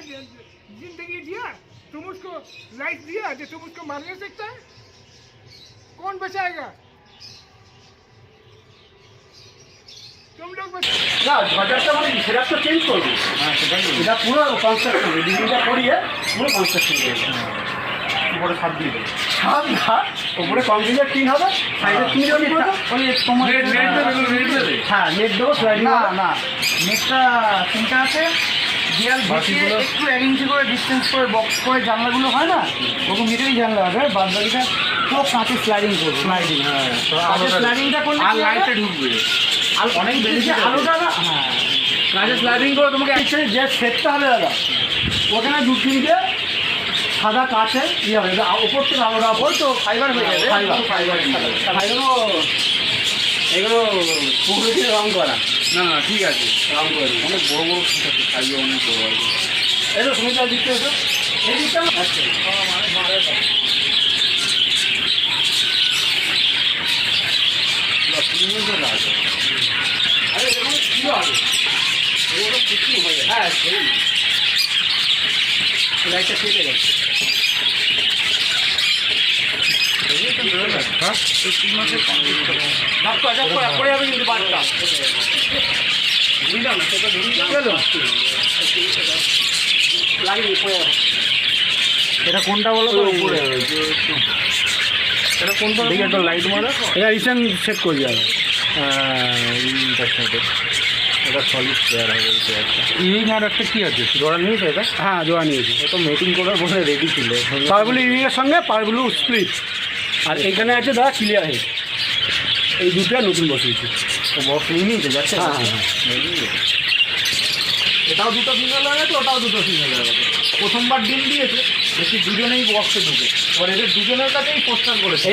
जिंदगी जिया, तुम उसको लाइफ दिया जो तुम उसको मारने सकता है? कौन बचाएगा? तुम लोग না ঝটারটা মানে সেটা তো চেঞ্জ করবো। এটা পুরো কনস্ট্রাকশন বিল্ডিংটা করিয়ে পুরো কনস্ট্রাকশন করবো। উপরে ছাদ দিয়ে দেবো, ছাদ না উপরে কংক্রিটের টিন হবে, সাইডে তুমি যদি ওই তোমার নেট দেবে, হ্যাঁ নেট দেবো স্লাইডিং। না না নেটটা তিনটা আছে, দেয়াল বসিয়ে একটু 1 ইঞ্চি করে ডিস্টেন্স করে বক্স করে জানলাগুলো হয় না, ওরকম মিটারই জানলা হবে। বাদ বাকিটা পুরো কাঁচে স্লাইডিং করবো। স্লাইডিং হ্যাঁ, কাঁচে স্লাইডিংটা করলে আর লাইটটা ঢুকবে, আর অনেক বেশি আলোটা না। হ্যাঁ কাঁচে স্লাইডিং করে তোমাকে অ্যাকচুয়ালি যে সেটটা হবে দাদা, ওখানে দু তিনটে সাদা কাঁচের ইয়ে হবে, ওপর থেকে আলোটা ওপর তো ফাইবার হয়ে যাবে। ফাইবার এগুলো পুকুরে দিয়ে রং করা। না না ঠিক আছে, রং করে অনেক বড় বড় সাইজে অনেক বড় হয়। এই তো তুমি তার দিকটা এসো, এই দিকটা আচ্ছা আরে এরকম কী হবে, এগুলো কিছু হয়ে যায়। হ্যাঁ সেই লাইটটা কেটে গেছে। এটা কোনটা বলো তো? উপরে এটা কোনটা দেখি একটা লাইট মারা, এটা রিসেন্ট সেট করে যাবে। এটা সলিড চেয়ার হবে। ইভিং আর একটা কী আছে, জোড়া নিয়েছে এটা? হ্যাঁ জোড়া নিয়েছে, এটা মেটিং করার বলে রেডি ছিল। পারগুলো ইভিংয়ের সঙ্গে পারগুলো স্প্লিট, আর এইখানে আছে দাদা ক্লিয়ার হেড, এই দুটো নতুন বসিয়েছি। তো বক্স নিয়েছে যাচ্ছে। হ্যাঁ হ্যাঁ এটাও দুটো সিঙ্গেল হয়ে গেছে, ওটাও দুটো সিঙ্গেল হয়ে গেছে। প্রথমবার ডিম দিয়েছে দেখি দুজনেই বক্সে ঢুকে, এবার এদের দুজনের কাছেই পোস্টার করেছে।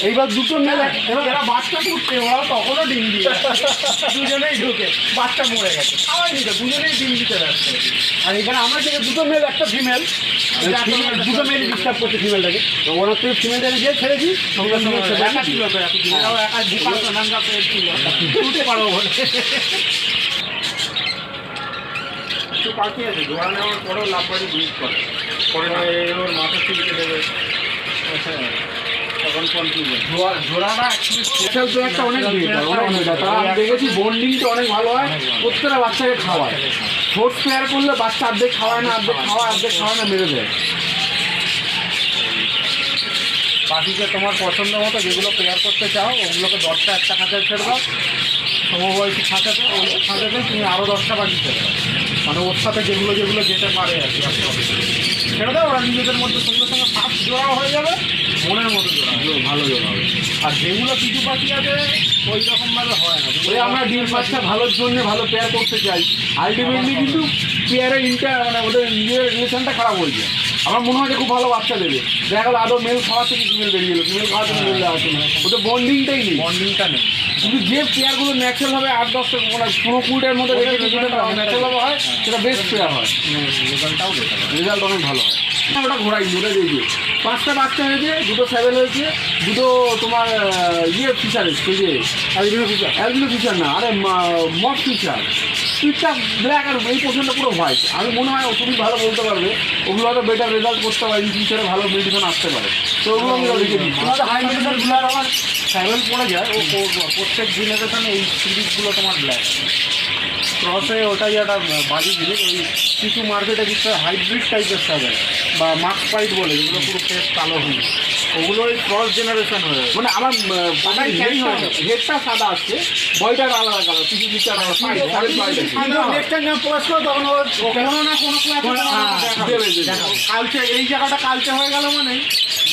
এইবার দুটো মেলে, এবার এরা বাচ্চা ফুটছে, ওরাও তখনও ডিম দিয়ে দুজনেই ঢুকে, বাচ্চা মরে গেছে। সবাই দিতে দুজনেই ডিম দিতে ব্যস্ত। আর এখানে আমার থেকে দুটো মেল একটা ফিমেল, দুটো মেল ডিস্টার্ব করছে ফিমেলটাকে। ওনার থেকে ফিমেলটাকে দিয়ে ছেড়েছি, সঙ্গে সঙ্গে একা ছিল তো, একা বুকার নাঙ্গা পেয়েছিল তুলতে পারবো বলে। একটু পাখি আছে, জোড়া নেওয়ার পরেও লাভবাড়ি ব্রিজ করে, পরে ওর মাথা ছিলকে দেবে। তখন কনফিউজন জোড়াটা অ্যাকচুয়ালি একটা অনেক আমি দেখেছি বন্ডিংটা অনেক ভালো হয়, প্রত্যেকটা বাচ্চাকে খাওয়ায়। ছোট পেয়ার করলে বাচ্চা অর্ধেক খাওয়ায় না, অর্ধেক খাওয়ায় না, মেরে দেয়। পাখিকে তোমার পছন্দ মতো যেগুলো পেয়ার করতে চাও ওগুলোকে 10টা একটা খাঁচায় ছেড়ে দাও, সমবয়সী খাঁচাতে, ওই খাঁচাতে তুমি আরও 10টা পাখি ছেড়ে দাও, মানে ওর সাথে যেগুলো যেতে পারে আর কি ছেড়ে দাও। ওরা নিজেদের মধ্যে সঙ্গে সঙ্গে ফার্স্ট জোড়াও হয়ে যাবে, মনের মতো জোড়া ভালো জোড়া হবে। আর যেগুলো কিছু পাখি আছে ওই রকমভাবে হয় না, ওই আমরা ডিম বাচ্চা ভালোর জন্য ভালো পেয়ার করতে চাই, আলটিমেটলি কিন্তু পেয়ারের মানে ওদের নিজের রিলেশনটা খারাপ হয়ে যায়। আমার মনে হয় যে খুব ভালো বাচ্চা দেবে, দেখা গেলো আদৌ মেল খাওয়া থেকে ফিমেল বেরিয়ে গেলো, ফিমেল খাওয়া থেকে মেল দেওয়া না, ওদের বন্ডিংটাই নেই। বন্ডিংটা নেই, কিন্তু যে পেয়ারগুলো ন্যাচারালভাবে 8-10টা মানে 15-20টার মধ্যে ন্যাচারালভাবে হয় সেটা বেস্ট পেয়ার হয়, রেজাল্ট অনেক ভালো হয়। ওটা ঘোরাই ওটা দিয়ে 5টা বাচ্চা হয়েছে, 2টো স্যাভেল হয়েছে, 2টো তোমার ফিচার এসছে, যে অ্যালবিনো ফিচার না, আরে মড ফিচার। পিঠটা ব্ল্যাক আর এই পোর্শনটা পুরো হোয়াইট। আমি মনে হয় তুমি ভালো বলতে পারবে, ওগুলো হয়তো বেটার রেজাল্ট করতে পারে, ইন ফিউচারে ভালো মেডিসিন আসতে পারে। তো ওগুলো আমি রেখে দিই। তোমাদের হাই মেডিসিনগুলো আমার স্যাভেল পড়ে যায়, ও প্রত্যেক জেনারেশনে এই সিরিজগুলো তোমার ব্ল্যাক ক্রসে, ওটাই একটা বাজি জিনিস। ওই কিছু মার্কেটে কিছু হাইব্রিড টাইপের স্যাভেল বা মাস্ক পাইট বলে, যেগুলো পুরো ফেস কালো হয়ে যায়, ওগুলো ওই ক্রস জেনারেশন হয়ে যায়। মানে আমার হেডটা সাদা আসছে, বয়টার আলাদা কালার, কিছু কিছু কালচে, এই জায়গাটা কালচে হয়ে গেল মানে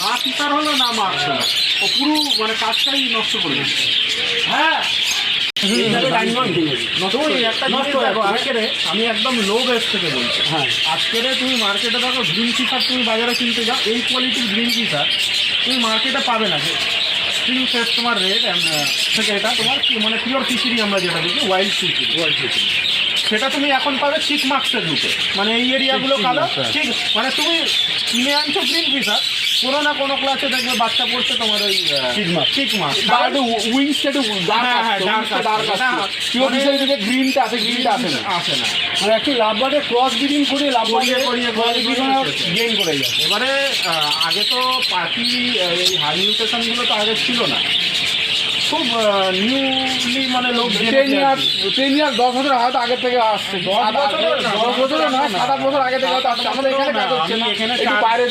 না ফিচার হলো না মার্কস হলো, ও পুরো মানে কাজটাই নষ্ট করে দিচ্ছে। হ্যাঁ আমি একদম লো বেস থেকে বলছি। হ্যাঁ আজকের তুমি মার্কেটে দেখো গ্রিন ফিশার, তুমি বাজারে কিনতে যাও, এই কোয়ালিটির গ্রিন ফিশার তুমি মার্কেটে পাবে না। স্প্রিং সেট তোমার রেড থেকে, এটা তোমার মানে পিওর ফিশারি আমরা যেটা দেখি ওয়াইল্ড ফিশারি, সেটা তুমি এখন পাবে 6 মার্কসের দুটো, মানে এই এরিয়াগুলো কালো। ঠিক মানে তুমি কিনে আনছো গ্রিন ফিশার, কোনো না কোনো ক্লাসে দেখবে বাচ্চা পড়ছে তোমার ওই চিক মাছ বা একটু উইংসটা একটু গ্রিনটা আছে, গ্রিনটা আসে না। মানে একটু লাভবার্ডের ক্রস ব্রিডিং করে গেইন করে যায়। এবারে আগে তো পাখি এই হাই মিউটেশনগুলো তো আগে ছিল না, খুব নিউলি মানে লোক 10 ইয়ার 10 বছর হয়তো আগের থেকে আসছে, 10 বছর না 7-8 বছর আগে থেকে হয়তো আসছে। আমাদের এখানে কাজ হচ্ছে না, এখানে একটু বাইরে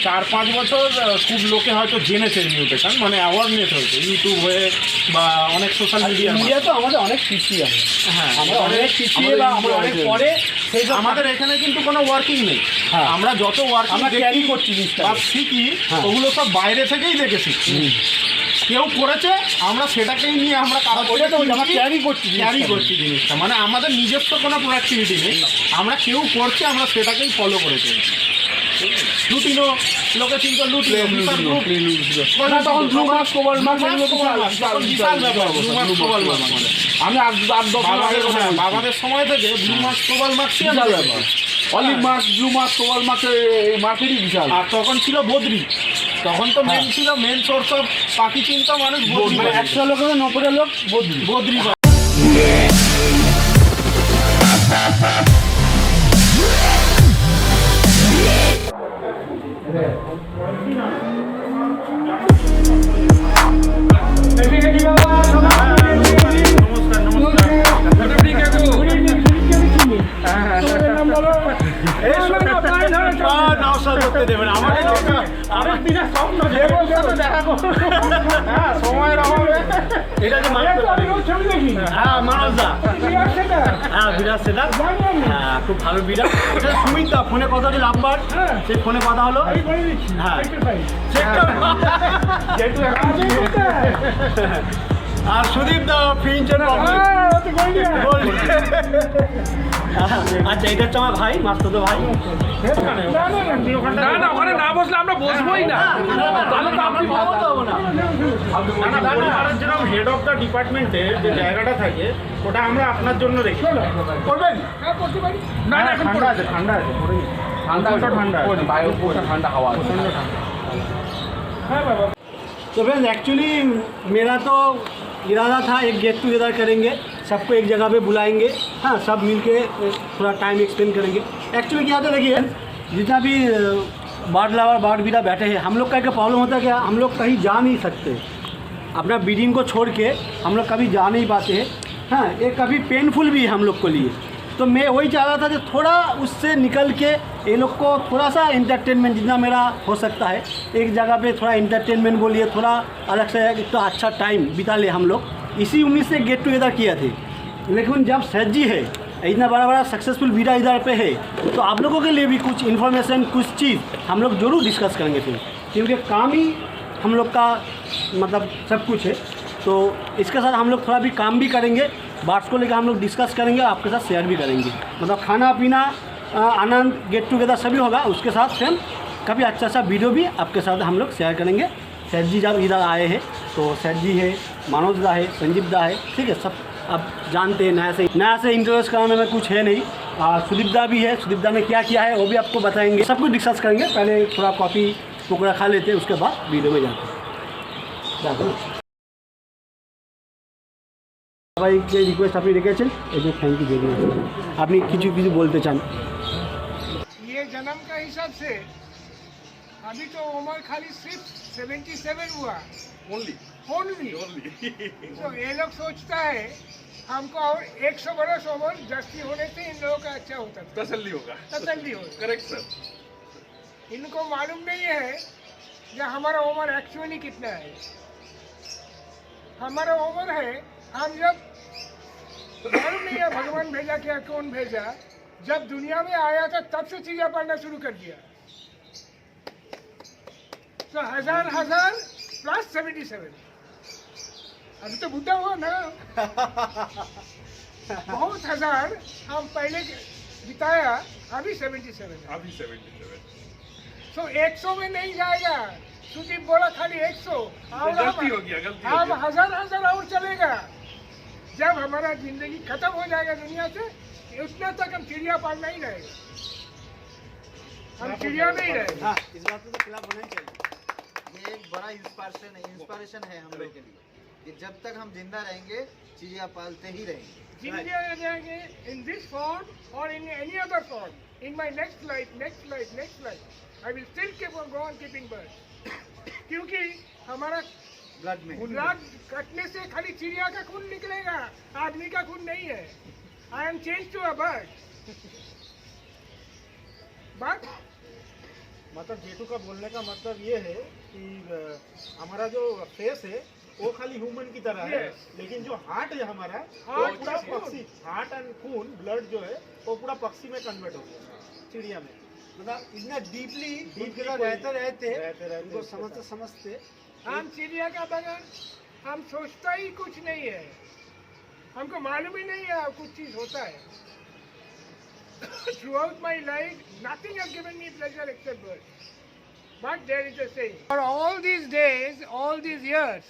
4-5 বছর খুব লোকে হয়তো জেনেছে মিউটেশন, মানে অ্যাওয়ারনেস হয়েছে ইউটিউব হয়ে বা অনেক সোশ্যাল মিডিয়া। ইন্ডিয়া তো আমাদের অনেক পিছিয়ে আছে, হ্যাঁ আমরা অনেক পিছিয়ে বা আমরা অনেক পরে। আমাদের এখানে কিন্তু কোনো ওয়ার্কিং নেই, আমরা যত ওয়ার্কিং আমরা ক্যারি করছি জিনিসটা শিখি ওগুলো সব বাইরে থেকেই দেখে শিখছি। কেউ করেছে আমরা সেটাকেই নিয়ে আমরা ক্যারি করছি জিনিসটা, মানে আমাদের নিজস্ব কোনো প্রোডাক্টিভিটি নেই, আমরা কেউ করছে আমরা সেটাকেই ফলো করে চলছি। লুটিনো লোকে চিন্তা তখন ব্লু মাছ, কোবাল মাছ বিশাল ব্যাপার। আমি 8-10 বাবাদের সময় থেকে ব্লু মাছ কোবাল মাছ ব্যাপার, অলিভ মাছ, ব্লু মাছ, কোবাল মাছের মার্কেটই বিশাল। আর তখন ছিল বদ্রি, তখন তো মেন ছিল মেন সোর্স অফ পাখি চিন্তা মানুষ বদ্রি। 100 লোকের 90 লোক বদ্রি। সময়ের অভাবে এটা যে মানসদা, হ্যাঁ বিরাট সেটা, হ্যাঁ খুব ভালো বিরাট। সুমিত দা ফোনে কথা হচ্ছে, নাম্বার সেই ফোনে কথা হলো, হ্যাঁ আর সুদীপ দা ফিঞ্চের। আচ্ছা এটা হচ্ছে আমার ভাই, মাস্তুতো ভাই। না ওখানে না বসলে আমরা বসবোই না। যেরকম হেড অফ দ্য ডিপার্টমেন্টের যে জায়গাটা থাকে ওটা আমরা আপনার জন্য রেখে করবেন। না না ঠান্ডা আছে, ঠান্ডা আছে, ঠান্ডা হাওয়া प्रचंड ठंडा। तो फ्रेंड्स एक्चुअली मेरा तो इरादा था एक गेट टुगेदर करेंगे, सबको एक जगह पे बुलाएंगे, हाँ सब मिल के थोड़ा टाइम एक्सपेंड करेंगे। एक्चुअली क्या होता है देखिए, जितना भी बर्ड लवर बर्ड बीरा बैठे हैं, हम लोग का एक प्रॉब्लम होता है कि हम लोग कहीं जा नहीं सकते, अपना ब्रीडिंग को छोड़ के हम लोग कभी जा नहीं पाते हैं, हाँ ये कभी पेनफुल भी है हम लोग को लिए। तो मैं वही चाह रहा था कि थोड़ा उससे निकल के ये लोग को थोड़ा सा इंटरटेनमेंट जितना मेरा हो सकता है, एक जगह पे थोड़ा इंटरटेनमेंट बोलिए, थोड़ा अलग से एक तो अच्छा टाइम बिता ले हम लोग। इसी उम्मीद से गेट टुगेदर किया थे, लेकिन जब सैज जी है इतना बड़ा बड़ा सक्सेसफुल बीरा इधर पे है, तो आप लोगों के लिए भी कुछ इन्फॉर्मेशन कुछ चीज़ हम लोग ज़रूर डिस्कस करेंगे फिर, क्योंकि काम ही हम लोग का मतलब सब कुछ है। तो इसके साथ हम लोग थोड़ा भी काम भी करेंगे, बार्ड्स को लेकर हम लोग डिस्कस करेंगे, आपके साथ शेयर भी करेंगे, मतलब खाना पीना आनंद गेट टुगेदर सभी होगा। उसके साथ फिर कभी अच्छा अच्छा वीडियो भी आपके साथ हम लोग शेयर करेंगे। सैज जी जब इधर आए हैं तो सैज जी है, मनोज दा है, संजीव दा है, ठीक है, सब आप जानते हैं। नया से इंट्रोड्यूस कराने में कुछ है नहीं। सुदीप दा भी है, सुदीप दा ने क्या किया है वो भी आपको बताएंगे, सब कुछ डिस्कस करेंगे। पहले थोड़ा कॉफ़ी पकौड़ा खा लेते हैं, उसके बाद वीडियो में जाते हैं। সবাইকে রিকোয়েস্ট আপনি রেখেছেন, এই যে থ্যাংক ইউ ভেরি মাচ। আপনি কিছু কিছু বলতে চান? ये जन्म का हिसाब से अभी तो उम्र खाली सिर्फ 77 हुआ ओनली। तो ये लोग सोचता है हमको और 100 बरस उम्र जस्ती होने से इन लोगों का अच्छा होता था, तसल्ली होगा। Correct sir. इनको मालूम नहीं है कि हमारा उम्र एक्चुअली कितना है। हमारा उम्र है, हम जब मालूम नहीं है भगवान भेजा क्या कौन भेजा, जब दुनिया में आया था तब से चीज़ें पढ़ना शुरू कर दिया। तो हजार प्लस 77। अभी तो बुढ़ा हुआ ना बहुत हजार हम पहले बिताया, अभी 77। तो 100 में नहीं जाएगा। सुदीप बोला खाली 100 और गलती हो गया, अब हजार और चलेगा। जब हमारा जिंदगी खत्म हो जाएगा दुनिया से, उतना तक हम चिड़िया पालना ही रहेगा। हम चिड़िया में ही रहेंगे। हाँ, इस बात पे तो खिलाफ होना ही चाहिए। ये एक बड़ा इंस्पिरेशन है हम लोग के लिए कि जब तक हम जिंदा रहेंगे चिड़िया पालते ही रहेंगे। जिंदा रहेंगे in this form or in any other form. In my next life, I will still go on keeping birds. क्योंकि हमारा ब्लड में ब्लड कटने से खाली चिड़िया का खून निकलेगा, आदमी का खून नहीं है। I am changed to a bird. But मतलब जेठू का बोलने का मतलब ये है कि हमारा जो फेस है वो खाली ह्यूमन की तरह है, Yes. लेकिन जो हार्ट है हमारा वो Heart पूरा is पक्षी, हार्ट एंड खून ब्लड जो है वो पूरा पक्षी में कन्वर्ट हो गया, चिड़िया में। मतलब इतना डीपली Deeply रहते रहते उनको समझते समझते हम चिड़िया का बगैर हम सोचता ही कुछ नहीं है, हमको मालूम ही नहीं है कुछ चीज होता है। Throughout my life, nothing has given me pleasure except birds. But there is a saying. For all these days, all these years,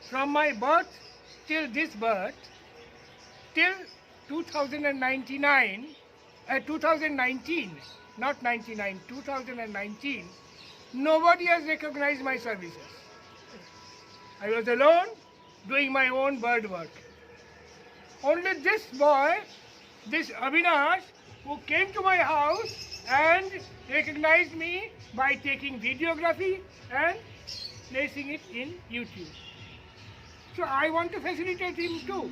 from my birth till this birth, till 2019, not 99, 2019, nobody has recognized my services. I was alone doing my own bird work. Only this boy, this Avinash, who came to my house and recognized me by taking videography and placing it in YouTube. So I want to facilitate him too.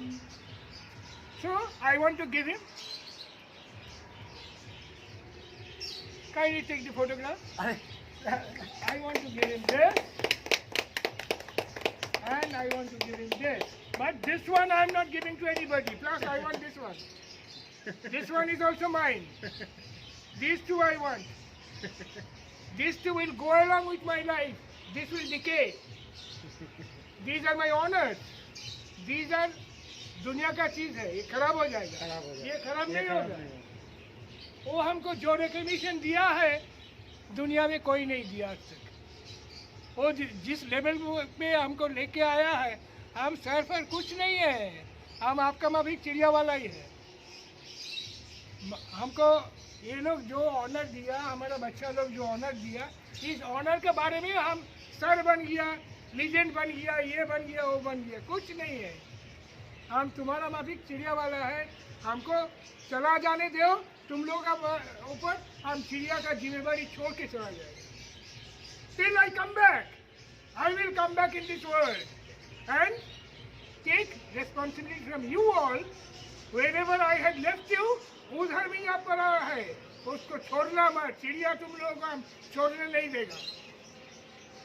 So I want to give him. Kindly take the photograph. I want to give him this. And I want to give him this. But this one I am not giving to anybody. Plus I want this one. This one is also mine. These two I want. These two will go along with my life. This will decay. These are my honors. These are दुनिया का चीज है, ये खराब हो जाएगा, ये खराब नहीं होगा। वो हमको जो रिकग्निशन दिया है दुनिया में कोई नहीं दिया आज तक। वो जिस लेवल पे हमको लेके आया है, हम सर पर कुछ नहीं है, हम आपका माफिक चिड़िया वाला ही है। हमको ये लोग जो ऑनर दिया, हमारा बच्चा लोग जो ऑनर दिया, इस ऑनर के बारे में हम सर बन गया, लीजेंड बन गया, ये बन गया, वो बन गया, कुछ नहीं है। हम तुम्हारा माफिक चिड़िया वाला है, हमको चला जाने दो तुम लोग का ऊपर, हम चिड़िया का जिम्मेदारी छोड़ के चला जाएगा। Till I come back, I will come back in this world and take responsibility from you all. Wherever I had left you, उधर भी यहाँ पड़ा है, उसको छोड़ना मत। चिड़िया तुम लोगों को हम छोड़ने नहीं देगा,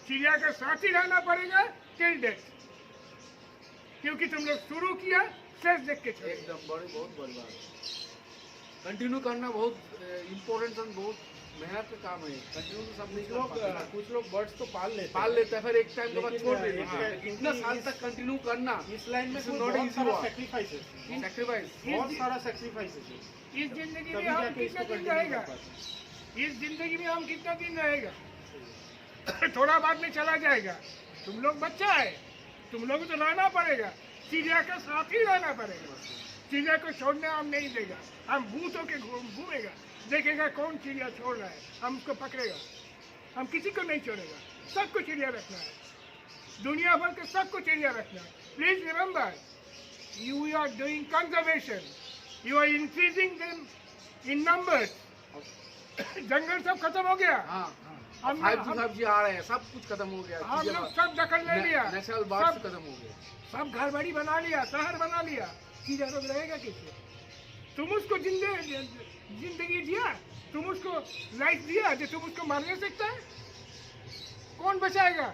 चिड़िया का साथ ही रहना पड़ेगा till death, क्योंकि तुम लोग शुरू किया, शेष देख के छोड़े। एकदम बहुत बड़ी बात। कंटिन्यू करना बहुत इम्पोर्टेंट और बहुत मेहनत का काम है। कंटिन्यू तो सब नहीं कर पाते। कुछ लोग बर्ड्स तो पाल लेते हैं, फिर एक टाइम के बाद छोड़ देते हैं। लेकिन इतना साल तक कंटिन्यू करना इस लाइन में नॉट इजी हुआ। सैक्रिफाइस बहुत सारा सैक्रिफाइस है। इस जिंदगी में हम कितना दिन रहेगा, इस जिंदगी में हम कितना दिन रहेगा, थोड़ा बाद में चला जाएगा। तुम लोग बच्चा है, तुम लोग तो रहना पड़ेगा, चिड़िया के साथ ही रहना पड़ेगा। चिड़िया को छोड़ने हम नहीं देगा, हम भूत होके घूमेगा, देखेगा कौन चिड़िया छोड़ रहा है, हम उसको पकड़ेगा। हम किसी को नहीं छोड़ेगा, सबको चिड़िया रखना है, दुनिया भर के सबको चिड़िया रखना है। Please remember, you are doing conservation, you are increasing them in numbers. जंगल सब खत्म हो गया, हम 5G आ रहे हैं, सब कुछ खत्म हो गया। हम लोग सब दखल ले लिया, नेशनल बर्ड्स खत्म हो गया, सब घर बड़ी बना लिया, शहर बना लिया, चिड़िया लोग रहेगा कैसे? तुम उसको जिंदगी दिया, तुम उसको लाइफ दिया जो तुम उसको मार नहीं सकता है, कौन बचाएगा?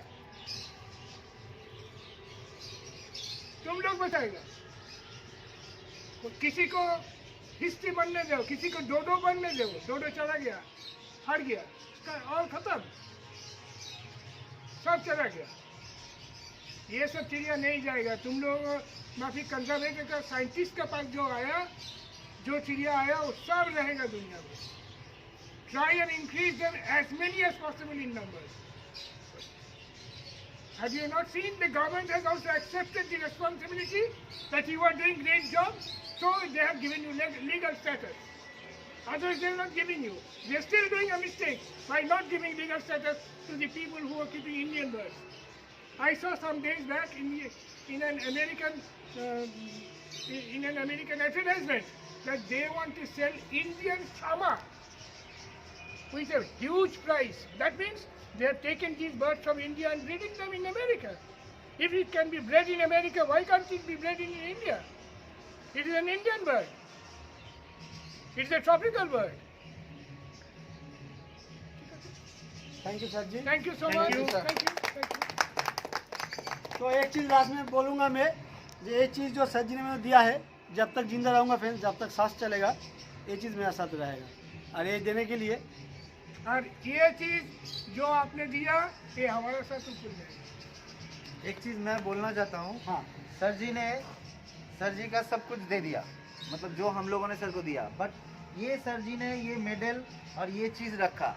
तुम लोग बचाएगा। तो किसी को हिस्ट्री बनने दो, किसी को डोडो बनने दो, डोडो चला गया, हट गया, और खत्म, सब चला गया। ये सब चिड़िया नहीं जाएगा। तुम लोग माफी कंजर्वेटर का साइंटिस्ट के पास जो आया, जो चिड़िया आया, वो सब रहेगा दुनिया में। Try and increase them as many as possible in numbers. Have you not seen the government has also accepted the responsibility that you are doing great job, so they have given you legal status. Otherwise, they're not giving you. They're still doing a mistake by not giving legal status to the people who are keeping Indian birds. I saw some days back in an American advertisement that they want to sell Indian Shama with a huge price. That means they have taken these birds from India and breeding them in America. If it can be bred in America, why can't it be bred in India? It is an Indian bird. It's a tropical bird. Thank you sir ji. Thank you so Thank much. you, sir. Thank you. तो एक चीज़ last में बोलूँगा मैं, ये चीज़ जो sir जी ने मुझे दिया है, जब तक जिंदा रहूँगा फ्रेंड्स, जब तक सांस चलेगा, ये चीज़ मेरा साथ रहेगा। और ये देने के लिए और ये चीज जो आपने दिया, ये हमारे साथ ऊपर जाएगा। एक चीज़ मैं बोलना चाहता हूँ। हाँ, सर जी का सब कुछ दे दिया, मतलब जो हम लोगों ने सर को दिया, बट ये सर जी ने ये मेडल और ये चीज़ रखा।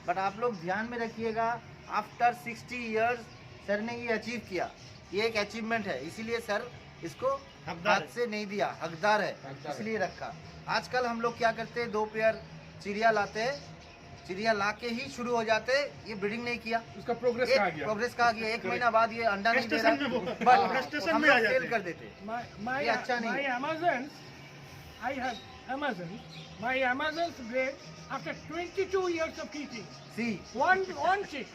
बट आप लोग ध्यान में रखिएगा, आफ्टर 60 इयर्स सर ने ये अचीव किया, ये एक अचीवमेंट है, इसीलिए सर इसको हाथ से नहीं दिया, हकदार है, इसलिए रखा। आजकल हम लोग क्या करते हैं, 2 पेयर चिड़िया लाते हैं, चिड़िया ला के ही शुरू हो जाते हैं, ये ब्रीडिंग नहीं किया, उसका प्रोग्रेस कहाँ गया? प्रोग्रेस कहा गया, 1 महीना बाद ये अंडा नहीं दे रहा, बट हम लोग फेल कर देते। ये अच्छा नहीं My है। Amazons, I have Amazon. My Amazons bred after 22 years of keeping. See One chick.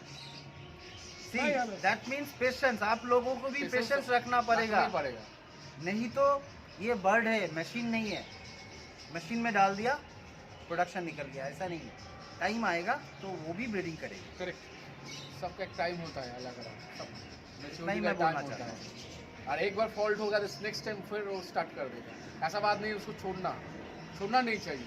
That means patience. आप लोगों को भी पेशेंस रखना पड़ेगा, नहीं तो ये बर्ड है, मशीन नहीं है। मशीन में डाल दिया, प्रोडक्शन निकल गया, ऐसा नहीं है। टाइम आएगा तो वो भी ब्रीडिंग करेगी। करेक्ट, सबका एक टाइम होता है अलग अलग, सब नहीं, maturity मैं का time बोलना होता चाहता है। और एक बार फॉल्ट होगा तो नेक्स्ट टाइम फिर वो स्टार्ट कर देगा। ऐसा बात नहीं, उसको छोड़ना नहीं चाहिए,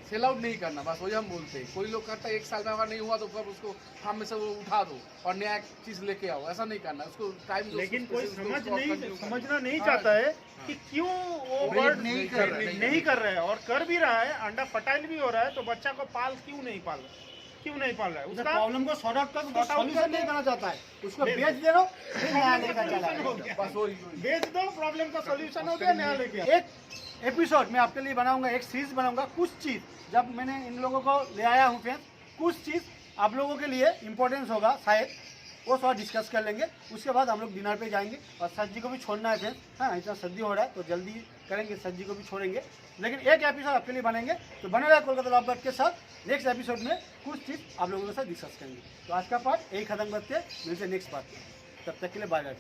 सेल आउट नहीं करना, बस वही हम बोलते हैं। कोई लोग करता है 1 साल में अगर नहीं हुआ तो फिर उसको फार्म में से वो उठा दो और नया चीज लेके आओ, ऐसा नहीं करना। उसको टाइम, लेकिन कोई समझना नहीं चाहता है कि क्यों वो Breed बर्ड नहीं नहीं कर रहे हैं, और कर भी रहा है, अंडा फर्टाइल भी हो रहा है, तो बच्चा को क्यों नहीं पाल रहा है? उसका उसका प्रॉब्लम को सॉर्ट आउट कर सॉल्यूशन नहीं करना चाहता है, उसको नहीं, बेच दे दो, फिर नया लेकर चला हो गया। बस वही बेच दो, प्रॉब्लम का सॉल्यूशन हो गया, नया लेके आओ। एक एपिसोड मैं आपके लिए बनाऊंगा, एक सीरीज बनाऊंगा। कुछ चीज़ जब मैंने इन लोगों को ले आया हूँ फ्रेंड्स, कुछ चीज़ आप लोगों के लिए इम्पोर्टेंस होगा शायद, वो थोड़ा डिस्कस कर लेंगे। उसके बाद हम लोग डिनर पे जाएंगे, और सर जी को भी छोड़ना है फ्रेंड्स। हाँ, इतना सर्दी हो रहा है तो जल्दी करेंगे, सर जी को भी छोड़ेंगे, लेकिन एक एपिसोड आपके लिए बनेंगे। तो बने रहे कोलकाता लव बर्ड के साथ। नेक्स्ट एपिसोड में कुछ चीज़ आप लोगों के साथ डिस्कस करेंगे। तो आज का पार्ट यही खत्म करते हैं, मिलते हैं नेक्स्ट पार्ट में। तब तक के लिए बाय बाय।